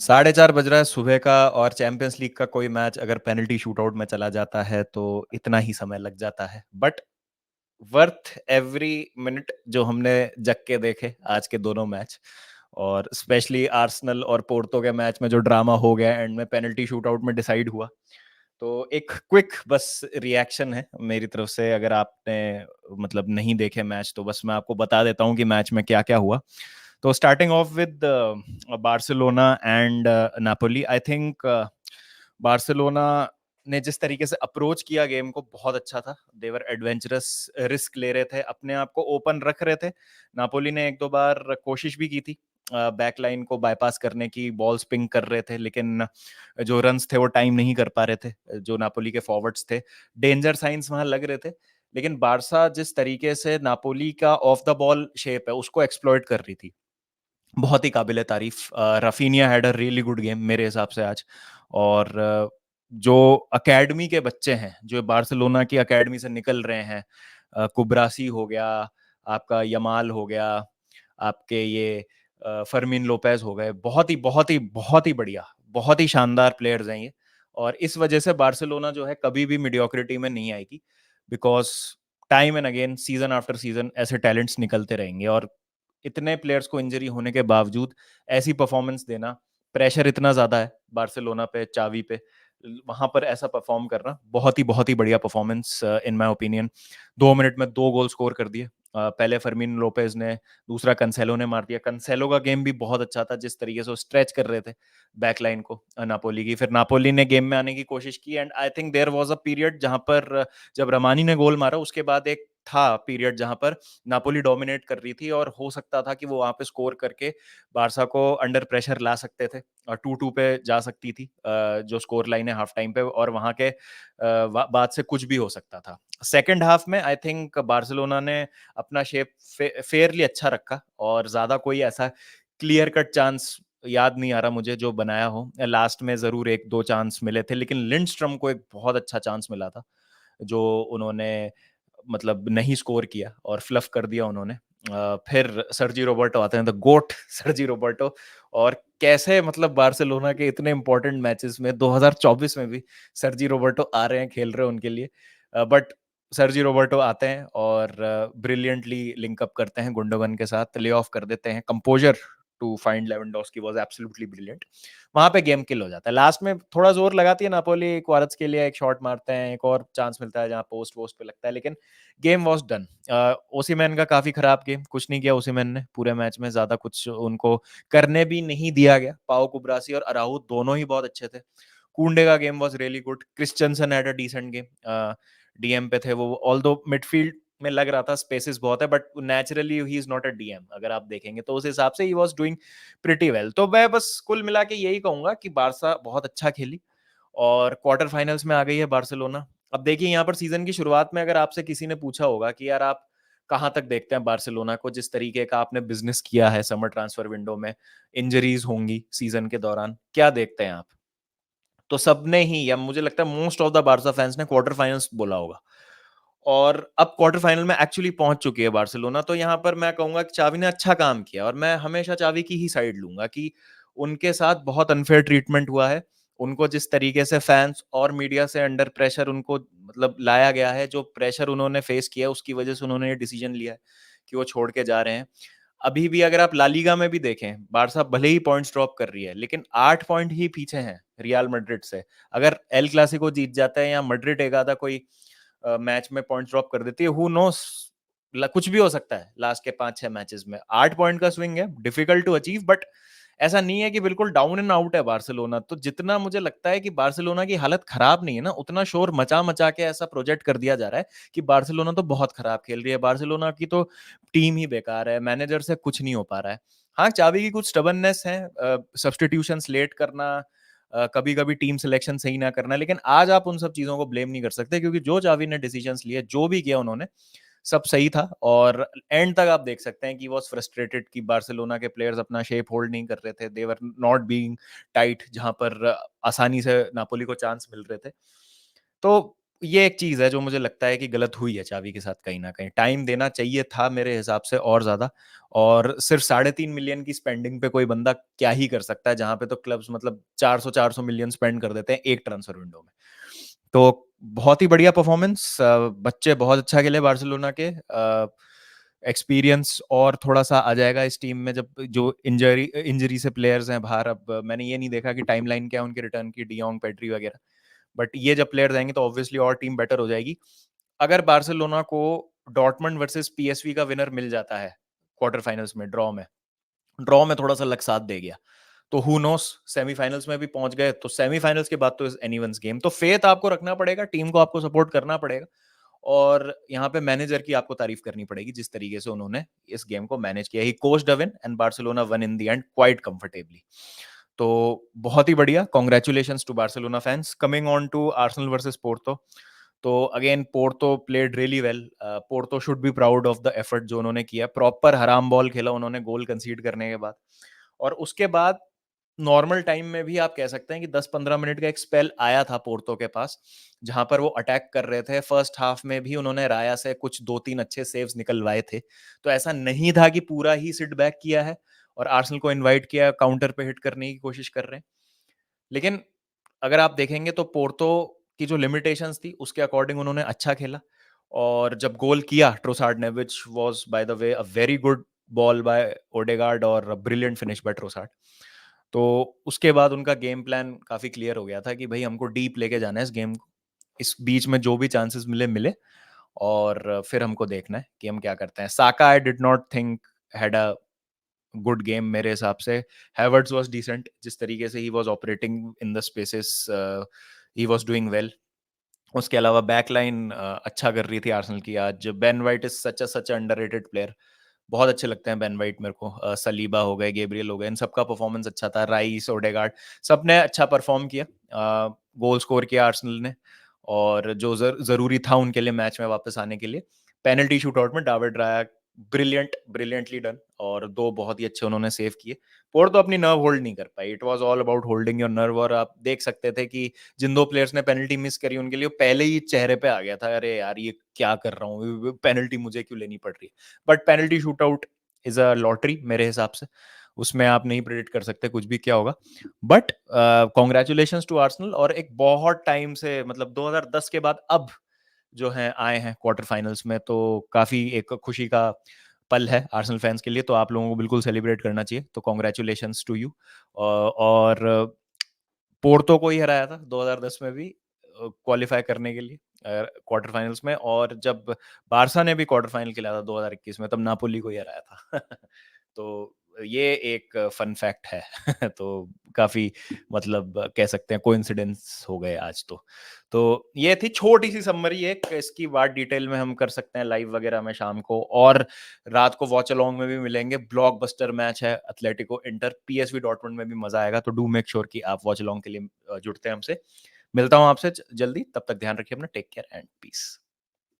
4:30 बज रहा है सुबह का और चैंपियंस लीग का कोई मैच अगर पेनल्टी शूटआउट में चला जाता है तो इतना ही समय लग जाता है बट वर्थ एवरी मिनट जो हमने जग के देखे आज के दोनों मैच। और स्पेशली आर्सेनल और पोर्तो के मैच में जो ड्रामा हो गया एंड में पेनल्टी शूटआउट में डिसाइड हुआ। तो एक क्विक बस रिएक्शन है मेरी तरफ से, अगर आपने मतलब नहीं देखे मैच तो बस मैं आपको बता देता हूँ कि मैच में क्या क्या हुआ। तो starting of with Barcelona and Napoli, I think Barcelona ने जिस तरीके से अप्रोच किया गेम को बहुत अच्छा था। देवर एडवेंचरस, रिस्क ले रहे थे, अपने आप को ओपन रख रहे थे। नापोली ने एक दो बार कोशिश भी की थी बैक लाइन को बाईपास करने की, बॉल स्पिंग कर रहे थे लेकिन जो रन्स थे वो टाइम नहीं कर पा रहे थे। जो नापोली के फॉरवर्ड्स थे, डेंजर साइंस वहां लग रहे थे। लेकिन बारसा जिस तरीके से नापोली का ऑफ द बॉल शेप है उसको एक्सप्लॉइट कर रही थी, बहुत ही काबिल तारीफ। Raphinha had a really good game मेरे हिसाब से आज। और जो अकेडमी के बच्चे हैं जो बार्सिलोना की अकेडमी से निकल रहे हैं, कुब्रासी हो गया, आपका यमाल हो गया, आपके ये फर्मिन लोपेज हो गए, बहुत ही बहुत ही बहुत ही बढ़िया, बहुत ही शानदार प्लेयर्स हैं ये। और इस वजह से बार्सिलोना जो है कभी भी मीडियोक्रिटी में नहीं आएगी, because time and again season after season ऐसे टैलेंट्स निकलते रहेंगे। और इतने प्लेयर्स को इंजरी होने के बावजूद ऐसी परफॉर्मेंस देना, प्रेशर इतना ज्यादा है बार्सिलोना पे, चावी पे, वहां पर ऐसा परफॉर्म करना बहुत ही बढ़िया performance in my opinion. 2 minute में 2 गोल स्कोर कर दिए। पहले फर्मिन लोपेज ने, दूसरा कंसेलो ने मार दिया। कंसेलो का गेम भी बहुत अच्छा था, जिस तरीके से वो स्ट्रेच कर रहे थे बैकलाइन को नापोली की। फिर नापोली ने गेम में आने की कोशिश की and I think there was a period जहां पर जब रमानी ने गोल मारा उसके बाद एक था पीरियड जहां पर नापोली डोमिनेट कर रही थी और हो सकता था कि वो वहां पे स्कोर करके बारसा को अंडर प्रेशर ला सकते थे और 2-2 पे जा सकती थी जो स्कोर लाइन है हाफ टाइम पे, और वहां के बाद से कुछ भी हो सकता था। सेकेंड हाफ में आई थिंक बार्सिलोना ने अपना शेप फेयरली अच्छा रखा और ज्यादा कोई ऐसा क्लियर कट चांस याद नहीं आ रहा मुझे जो बनाया हो। लास्ट में जरूर एक दो चांस मिले थे, लेकिन लिंडस्ट्रम को एक बहुत अच्छा चांस मिला था जो उन्होंने मतलब नहीं स्कोर किया और फ्लफ कर दिया उन्होंने। फिर सर्जी रोबर्टो आते हैं, द गोट सर्जी रोबर्टो। और कैसे मतलब बार्सिलोना के इतने इंपॉर्टेंट मैचेस में 2024 में भी सर्जी रोबर्टो आ रहे हैं, खेल रहे हैं उनके लिए। बट सर्जी रोबर्टो आते हैं और ब्रिलियंटली लिंक अप करते हैं गुंडोगन के साथ, ले ऑफ कर देते हैं। Composer to find Lewandowski was absolutely brilliant. वहां पे गेम किल हो जाता है। लास्ट में थोड़ा जोर लगाती है नापोली, क्वारत्स के लिए एक शॉट मारते हैं, एक और चांस मिलता है जहां पोस्ट वोस्ट पे लगता है, लेकिन गेम वॉज डन। ओसीमैन का काफी खराब गेम, कुछ नहीं किया ओसीमैन ने पूरे मैच में, ज्यादा कुछ उनको करने भी नहीं दिया गया। पाओ कुब्रासी और अराउथ दोनों ही बहुत अच्छे थे। कुंडे का game was really good. Christensen had a decent game, DM पे थे वो, ऑल्दो मिडफील्ड में लग रहा था स्पेसेस बहुत है, but naturally he is not a DM अगर आप देखेंगे तो, उस हिसाब से he was doing pretty well. तो मैं बस कुल मिला के यही कहूंगा कि बारसा बहुत अच्छा खेली और क्वार्टर फाइनल्स में आ गई है बार्सिलोना। अब देखिए यहाँ पर सीजन की शुरुआत में अगर आपसे किसी ने पूछा होगा कि यार आप कहाँ तक देखते हैं बार्सिलोना को, जिस तरीके का आपने बिजनेस किया है समर ट्रांसफर विंडो में, इंजरीज होंगी सीजन के दौरान, क्या देखते हैं आप? तो सबने ही, या मुझे लगता है most of the Barca fans ने क्वार्टर फाइनल्स बोला होगा। और अब क्वार्टर फाइनल में एक्चुअली पहुंच चुकी है बार्सिलोना। तो यहाँ पर मैं कहूंगा कि चावी ने अच्छा काम किया और मैं हमेशा चावी की ही साइड लूंगा कि उनके साथ बहुत अनफेयर ट्रीटमेंट हुआ है। उनको जिस तरीके से फैंस और मीडिया से अंडर प्रेशर उनको मतलब लाया गया है, जो प्रेशर उन्होंने फेस किया उसकी वजह से उन्होंने ये डिसीजन लिया है कि वो छोड़ के जा रहे हैं। अभी भी अगर आप लालीगा में भी देखें, बारसा भले ही पॉइंट्स ड्रॉप कर रही है लेकिन 8 पॉइंट ही पीछे हैं रियल मैड्रिड से। अगर एल क्लासिको जीत जाता है या मैड्रिड एक आधा कोई मैच में पॉइंट ड्रॉप कर देती है, हु नोस, कुछ भी हो सकता है लास्ट के 5-6 मैचेस में। 8 पॉइंट का स्विंग है, डिफिकल्ट टू अचीव, बट ऐसा नहीं है कि बिल्कुल डाउन एंड आउट है बार्सिलोना। तो जितना मुझे लगता है कि बार्सिलोना की हालत खराब नहीं है ना, उतना शोर मचा मचा के ऐसा प्रोजेक्ट कर दिया जा रहा है कि बार्सिलोना तो बहुत खराब खेल रही है, बार्सिलोना की तो टीम ही बेकार है, मैनेजर से कुछ नहीं हो पा रहा है। हाँ, चावी की कुछ स्टबननेस है, सब्सटीट्यूशन लेट करना, कभी कभी टीम सिलेक्शन सही ना करना, लेकिन आज आप उन सब चीजों को ब्लेम नहीं कर सकते क्योंकि जो चावी ने डिसीजंस लिए, जो भी किया उन्होंने, सब सही था। और एंड तक आप देख सकते हैं कि वॉज फ्रस्ट्रेटेड कि बार्सिलोना के प्लेयर्स अपना शेप होल्ड नहीं कर रहे थे, दे वर नॉट बीइंग टाइट, जहां पर आसानी से नापोली को चांस मिल रहे थे। तो ये एक चीज़ है जो मुझे लगता है कि गलत हुई है चावी के साथ कहीं न कहीं। टाइम देना चाहिए था मेरे हिसाब से और ज़्यादा, और सिर्फ़ 3.5 मिलियन की स्पेंडिंग पे कोई बंदा क्या ही कर सकता है, जहाँ पे तो क्लब्स मतलब 400-400 मिलियन स्पेंड कर देते हैं एक ट्रांसफर विंडो में। तो बहुत ही बढ़िया परफ़ॉर्मेंस, बच्चे बहुत अच्छा खेले बार्सिलोना के। एक्सपीरियंस और थोड़ा-सा आ जाएगा इस टीम में, जब जो इंजरी से प्लेयर्स हैं बाहर। अब मैंने ये नहीं देखा कि टाइमलाइन क्या है उनके रिटर्न की, डी जोंग, पेड्री वगैरह। बट ये जब प्लेयर्स आएँगे तो ऑब्वियसली और टीम बेटर हो जाएगी। अगर बार्सिलोना को डॉर्टमुंड वर्सेस पीएसवी का विनर मिल जाता है क्वार्टर फाइनल्स में, ड्रॉ में थोड़ा-सा लक साथ दे गया, तो हू नोस, सेमीफाइनल्स में भी पहुंच गए, तो सेमीफाइनल्स के बाद तो इज एनीवन्स गेम। तो फेथ आपको रखना पड़ेगा, टीम को आपको सपोर्ट करना पड़ेगा, और यहाँ पे मैनेजर की आपको तारीफ करनी पड़ेगी जिस तरीके से उन्होंने इस गेम को मैनेज किया। He coached a win and Barcelona won in the end quite comfortably. तो बहुत ही बढ़िया, congratulations to Barcelona fans. Coming on to Arsenal versus Porto, तो again Porto played really well. Porto should be proud of the effort जो उन्होंने किया। Proper हराम ball खेला उन्होंने गोल कंसीड करने के बाद, और उसके बाद नॉर्मल टाइम में भी आप कह सकते हैं कि 10-15 मिनट का एक स्पेल आया था पोर्तो के पास, जहां पर वो अटैक कर रहे थे। फर्स्ट हाफ में भी उन्होंने राया से कुछ 2-3 अच्छे सेव्स निकलवाए थे। तो ऐसा नहीं था कि पूरा ही सिट बैक किया है और आर्सेनल को इनवाइट किया, काउंटर पे हिट करने की कोशिश कर रहे हैं। लेकिन अगर आप देखेंगे तो पोर्तो की जो लिमिटेशंस थी उसके अकॉर्डिंग उन्होंने अच्छा खेला, और जब गोल किया ट्रोसार्ड ने, which was by the way a very good ball by Odegaard और ब्रिलियंट फिनिश बाय ट्रोसार्ड, तो उसके बाद उनका गेम प्लान काफी क्लियर हो गया था कि भाई हमको डीप लेके जाना है इस गेम को। इस बीच में जो भी चांसेस मिले मिले, और फिर हमको देखना है कि हम क्या करते हैं। Saka I did not think had a good game मेरे हिसाब से। हैवर्ट्स वाज डिसेंट, जिस तरीके से he was operating in the spaces, he was doing well. उसके अलावा बैकलाइन अच्छा कर रही थी आर्सेनल की आज। Ben white is such a underrated player, बहुत अच्छे लगते हैं बेन वाइट मेरे को। सलीबा हो गए, गेब्रियल हो गए, इन सबका परफॉर्मेंस अच्छा था। राइस, ओडेगार्ड, सबने अच्छा परफॉर्म किया। गोल स्कोर किया आर्सेनल ने, और जो जरूरी था उनके लिए मैच में वापस आने के लिए। पेनल्टी शूटआउट में डाविड राया ब्रिलियंटली डन, और दो बहुत ही अच्छे उन्होंने सेव किए। पोर्ट तो अपनी नर्व होल्ड नहीं कर पाई। It was all about holding your nerve, और आप देख सकते थे कि जिन दो प्लेयर्स ने पेनल्टी मिस करी उनके लिए पहले ही चेहरे पे आ गया था, अरे यार ये क्या कर रहा हूँ, पेनल्टी मुझे क्यों लेनी पड़ रही है। But penalty shootout is a lottery मेरे हिसाब से, उसमें आप नहीं प्रेडिक्ट कर सकते कुछ भी क्या होगा। बट कॉन्ग्रेचुलेशन टू आर्सेनल, और एक बहुत टाइम से मतलब 2010 के बाद अब जो हैं आए हैं क्वार्टर फाइनल्स में, तो काफी एक खुशी का पल है आर्सेनल फैंस के लिए। तो आप लोगों को बिल्कुल सेलिब्रेट करना चाहिए, तो कॉन्ग्रेचुलेशंस टू यू। और पोर्तो को ही हराया था 2010 में भी क्वालिफाई करने के लिए क्वार्टर फाइनल्स में, और जब बारसा ने भी क्वार्टर फाइनल खेला था 2021 में, तब नापोली को ही हराया था। तो ये एक फन फैक्ट है। तो काफी मतलब कह सकते हैं कोइंसिडेंस हो गए आज तो। तो ये थी छोटी सी समरी, एक इसकी बात डिटेल में हम कर सकते हैं लाइव वगैरह में शाम को, और रात को वॉच अलोंग में भी मिलेंगे। ब्लॉकबस्टर मैच है एथलेटिको इंटर, पीएसवी डॉर्टमुंड में भी मजा आएगा, तो डू मेक श्योर कि आप वॉच अलोंग के लिए जुड़ते हैं हमसे। मिलता हूँ आपसे जल्दी, तब तक ध्यान रखिए अपना, टेक केयर एंड पीस।